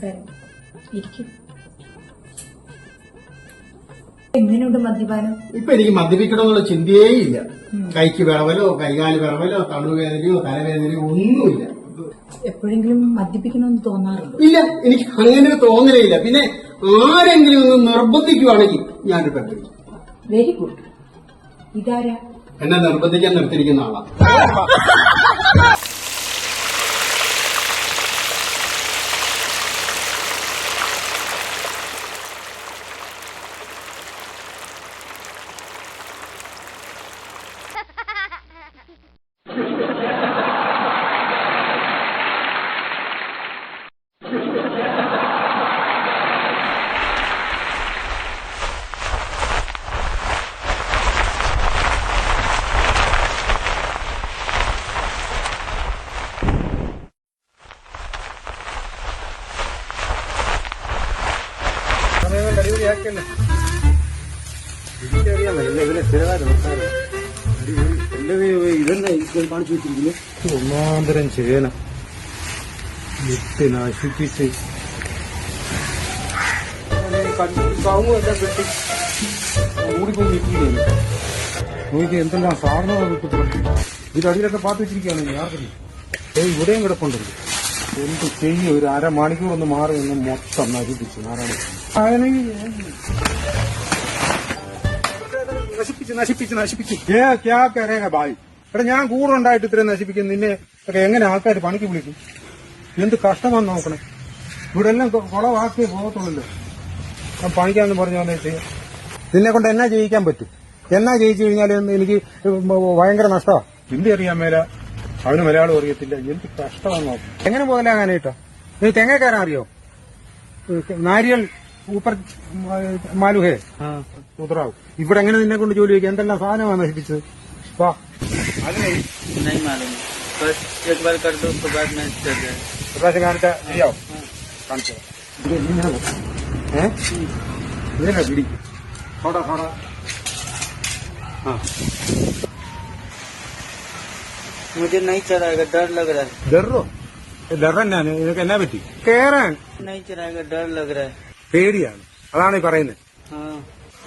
നമസ്കാരം. ഇരിക്കും. എങ്ങനെയുണ്ട് മദ്യപാനം? ഇപ്പൊ എനിക്ക് മദ്യപിക്കണമെന്നുള്ള ചിന്തയേ ഇല്ല. കൈക്ക് വിറവലോ കൈകാല് വിറവലോ തണുവേദനയോ തലവേദനയോ ഒന്നുമില്ല. എപ്പോഴെങ്കിലും മദ്യപിക്കണമെന്ന് തോന്നാറുണ്ടോ? ഇല്ല, എനിക്ക് അങ്ങനെ തോന്നലില്ല. പിന്നെ ആരെങ്കിലും ഒന്ന് നിർബന്ധിക്കുവാണെങ്കിൽ ഞാനൊരു പെട്ടെന്ന്. Very good. ഇതാരാ? എന്നെ നിർബന്ധിക്കാൻ നിർത്തിയിരിക്കുന്ന ആളാണ്. കാണിച്ചു വെച്ചിരിക്കുന്നു. ഒന്നാന്തരം ചേന വിട്ട് നശിപ്പിച്ച് കവുങ്ങെല്ലാം വെട്ടി ഓടിപ്പോയി നിൽക്കുകയാണ്. നോക്കി എന്തെല്ലാം സാധനമാണ് ഇതിലടിയിലൊക്കെ പാത്ത് വെച്ചിരിക്കുകയാണ്. ആർക്കറിയാം ഇവിടെയും കിടപ്പുണ്ടല്ലോ. എന്ത് ചെയ്യും? ഒരു അരമണിക്കൂർ ഒന്ന് മാറി ഒന്ന് മൊത്തം നശിപ്പിച്ചു. നശിപ്പിച്ച് ഭായി. എടാ, ഞാൻ കൂടെ ഉണ്ടായിട്ട് ഇത്രയും നശിപ്പിക്കും. നിന്നെ ഒക്കെ എങ്ങനെ ആൾക്കാർ പണിക്ക് വിളിക്കും? എന്ത് കഷ്ടമാണെന്ന് നോക്കണേ. ഇവിടെ എല്ലാം കുളവാക്കിയേ പോകത്തുള്ളല്ലോ. പണിക്കാന്ന് പറഞ്ഞ പോലെ ചെയ്യാം. നിന്നെ കൊണ്ട് എന്നാ ചെയ്യിക്കാൻ പറ്റും? എന്നാ ജയിച്ചു കഴിഞ്ഞാൽ എനിക്ക് ഭയങ്കര നഷ്ടമാണ്. ഹിന്ദി അറിയാൻ മേല, അവന് മലയാളം അറിയത്തില്ല. എന്ത് കഷ്ടമാണെന്ന് നോക്കും. എങ്ങനെ മുതലാകാനായിട്ടോ? നീ തെങ്ങ കയറാൻ അറിയോ? നാരിയൽ ഊപ്പർ മാലുഹേ ഉത്തറാവും. ഇവിടെ എങ്ങനെ നിന്നെ കൊണ്ട് ജോലി വയ്ക്കുക? എന്തെല്ലാം സാധനമാണ് നശിപ്പിച്ചത്? വാ. പ്രാവശ്യം കാണിച്ച ശരിയാവും. കാണിച്ചോ. ഇതിനെ പിടി. मुझे नहीं चढ़ाएगा, डर लग रहा है. ഡറോ? ഡർ തന്നെയാണ്. നിനക്ക് എന്നാ പറ്റി? കേറാൻ नहीं चढ़ाएगा, डर लग रहा है. പേടിയാണ്. അതാണ് ഈ പറയുന്നത്.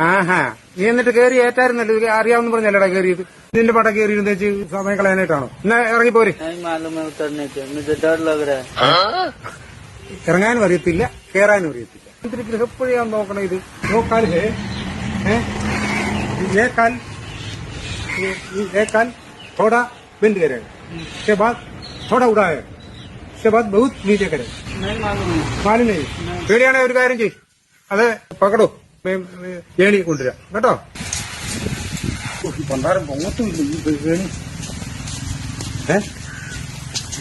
ആഹാ, നീ എന്നിട്ട് കയറി ഏറ്റായിരുന്നല്ലോ. അറിയാവുന്ന പറഞ്ഞല്ലടാ കയറിയത്. നിന്റെ പട കയറിയിരുന്ന വെച്ച് സമയം കളയാനായിട്ടാണോ? എന്നാ ഇറങ്ങിപ്പോരെ. नहीं मालूम है उतरने के, मुझे डर लग रहा है. ഇറങ്ങാനും അറിയത്തില്ല, കേറാനും അറിയത്തില്ല. എന്തൊരു ഗൃഹപ്പുഴയാന്ന് നോക്കണം ഇത്. നോക്കാൽ काल थोड़ा बिंद करेगा, उसके बाद थोड़ा उड़ाएगा, उसके बाद बहुत नीचे करेगा. नहीं मालूम है. മാലിന്യ പേടിയാണെ ഒരു കാര്യം ചെയ്യും. അത് പകടോ ഏണി കൊണ്ടുവരാം കേട്ടോ. പണ്ടാരം പൊങ്ങത്തുമില്ല ഈ ഏണി.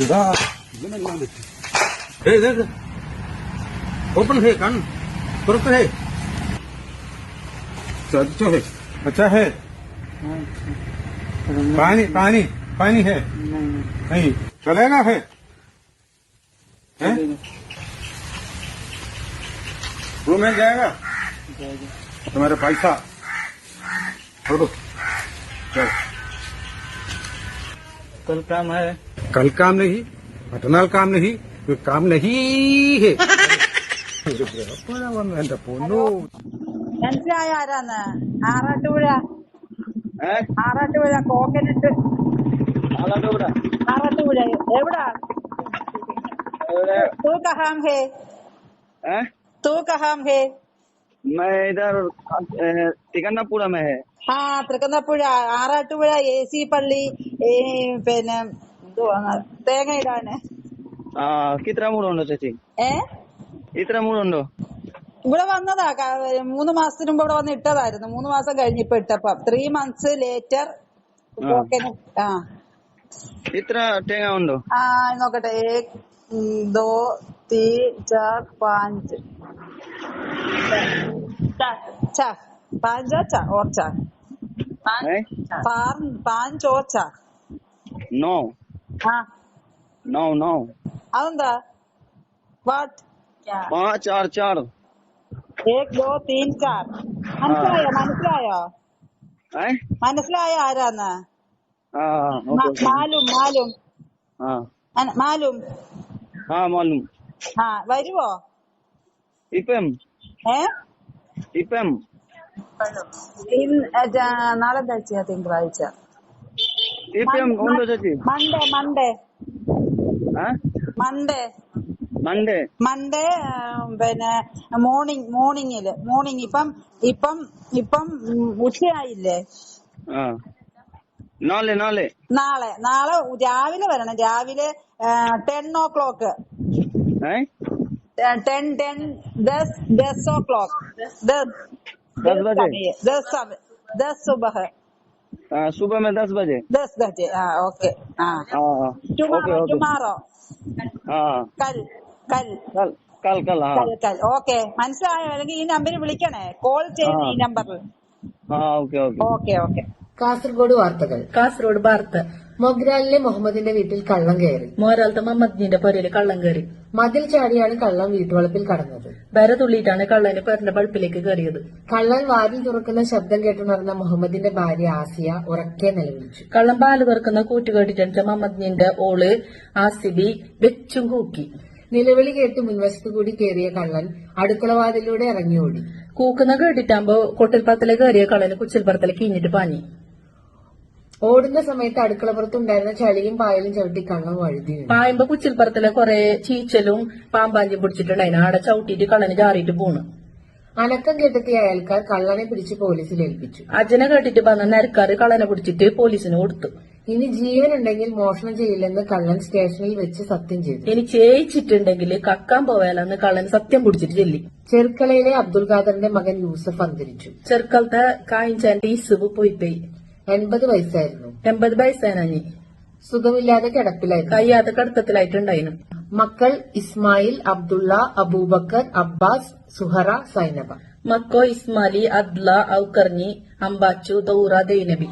ഇതാ ഇതിനെല്ലാം പറ്റി. ഓപ്പൺ ഹേ കൺ തുറക്ക് ഹേ. अच्छा है, अच्छा है. पानी पानी पानी है? नहीं चलेगा है? रूम में जाएगा? तुम्हारे पैसा छोड़ो. चल. कल काम है? कल काम नहीं, मटनाल काम नहीं, कोई काम नहीं है. എന്റെ പൊന്നോ. മനസ്സിലായ ആരാന്ന്? ആറാട്ടുപുഴ കോക്കനട്ട്. ആറാട്ടുപുഴ എവിടാ? तू कहाँ है? तू कहाँ है? मैं इधर तिकन्नापुरा में है. ആ തൃക്കന്നപ്പുഴ ആറാട്ടുപുഴ AC പള്ളി പിന്നെ തേങ്ങയിടാണ്. कितना मूड उണ്ടോ ചേച്ചി? ഇത്ര മൂടുണ്ടോ? ഇവിടെ വന്നതാ 3 മാസത്തിന് മുമ്പ് ഇവിടെ വന്ന് ഇട്ടതായിരുന്നു. 3 മാസം കഴിഞ്ഞ് ഇപ്പൊ ഇട്ടപ്പം 3 months ലേറ്റർ കോക്കനട്ട്. ഇത്ര തേങ്ങ ഉണ്ടോ? നോക്കട്ടെ. 1 2 3 4 5 चार 5 और 4 5 और 4 9. हाँ 9 അതെന്താ? വാട്ട്? 5 और 4. 1 2 3 4. മനസ്സിലായോ? മനസ്സിലായോ ആരാന്ന്? മാലും മാലും. വരുവോ? IPM. ഏ IPM. നാളെ എന്താഴ്ച? തിങ്കളാഴ്ച. IPM ഉണ്ടോ ചേച്ചി? മൺഡേ ആ? Monday Monday. മൺഡേ പിന്നെ മോർണിംഗ് ഇപ്പം ഉച്ചയായില്ലേ? ആ. നാളെ നാളെ രാവിലെ വരണം. രാവിലെ 10 o'clock. ഏ? 10 o'clock. 10 सुबह. सुबह में 10 बजे. 10 बजे. हाँ ओके. हाँ हाँ. टुमारो. हाँ. കൽ हाँ. ഓക്കെ. മനസ്സിലായോ? അല്ലെങ്കിൽ ഈ നമ്പറിൽ വിളിക്കണേ. കോൾ ചെയ്യുന്ന ഈ നമ്പറിൽ. हाँ ओके. ഓക്കെ. കാസർഗോഡ് വാർത്തകൾ. കാസർഗോഡ് വാർത്ത. മൊഗ്രാലിലെ മുഹമ്മദിന്റെ വീട്ടിൽ കള്ളം കയറി. മോരാലത്തെ മമ്മദിന്റെ പൊരയില് കള്ളം കയറി. മതിൽ ചാടിയാണ് കള്ളം വീട്ടുവളപ്പിൽ കടന്നത്. വര തുള്ളിയിട്ടാണ് കള്ളന് പേരിന്റെ പൾപ്പിലേക്ക് കയറിയത്. കള്ളൻ വാതിൽ തുറക്കുന്ന ശബ്ദം കേട്ടുണർന്ന മുഹമ്മദിന്റെ ഭാര്യ ആസിയ ഉറക്കെ നിലവിളിച്ചു. കള്ളം പാല് തുറക്കുന്ന കൂറ്റ് കേട്ടിട്ട് മമ്മദിന്റെ ഓള് ആസിബി വെച്ചും കൂക്കി. നിലവിളി കേട്ട് മുൻവശത്തു കൂടി കയറിയ കള്ളൻ അടുക്കളവാതിലൂടെ ഇറങ്ങിയോടി. കൂക്കുന്ന കേട്ടിട്ടാകുമ്പോ കൊട്ടിൽപ്പുറത്തിലെ കയറിയ കള്ളന് കുച്ചിൽപ്പുറത്തിലെ കീഞ്ഞിട്ട് പാഞ്ഞി. ഓടുന്ന സമയത്ത് അടുക്കളപ്പുറത്തുണ്ടായിരുന്ന ചളിയും പായലും ചവിട്ടി കള്ളം വഴുതി വീണു. പായുമ്പോ കുച്ചിൽപ്പുറത്തിലെ കുറെ ചീച്ചലും പാമ്പാഞ്ചും പിടിച്ചിട്ടുണ്ടായിരുന്നു. ആടെ ചവിട്ടിയിട്ട് കള്ളന് ചാറിയിട്ട് പോണു. അനക്കം കെട്ടെത്തിയ അയൽക്കാർ കള്ളനെ പിടിച്ച് പോലീസിൽ ഏൽപ്പിച്ചു. അജനെ കേട്ടിട്ട് വന്ന നരക്കാർ കള്ളനെ പിടിച്ചിട്ട് പോലീസിന് കൊടുത്തു. ഇനി ജീവനുണ്ടെങ്കിൽ മോഷണം ചെയ്യില്ലെന്ന് കള്ളൻ സ്റ്റേഷനിൽ വെച്ച് സത്യം ചെയ്തു. ഇനി ചേച്ചിട്ടുണ്ടെങ്കിൽ കക്കാൻ പോയാലെന്ന് കള്ളൻ സത്യം പിടിച്ചിട്ട് ചൊല്ലി. ചെർക്കളയിലെ അബ്ദുൽ ഖാദറിന്റെ മകൻ യൂസഫ് അന്തരിച്ചു. ചെറുക്കലത്തെ കായിച്ചാന്റെ ഇസുബ് പോയി 80 വയസ്സായിരുന്നു. 80 വയസ്സായി. സുഖമില്ലാതെ കിടപ്പിലായിരുന്നു. കയ്യാത്ത കടത്തത്തിലായിട്ടുണ്ടായിരുന്നു. മക്കൾ ഇസ്മായിൽ, അബ്ദുള്ള, അബൂബക്കർ, അബ്ബാസ്, സുഹറ, സൈനബ. മക്കോ ഇസ്മാലി, അദ്ല, ഔക്കർണി, അംബാച്ചു, ദൗറ, ദൈനബി.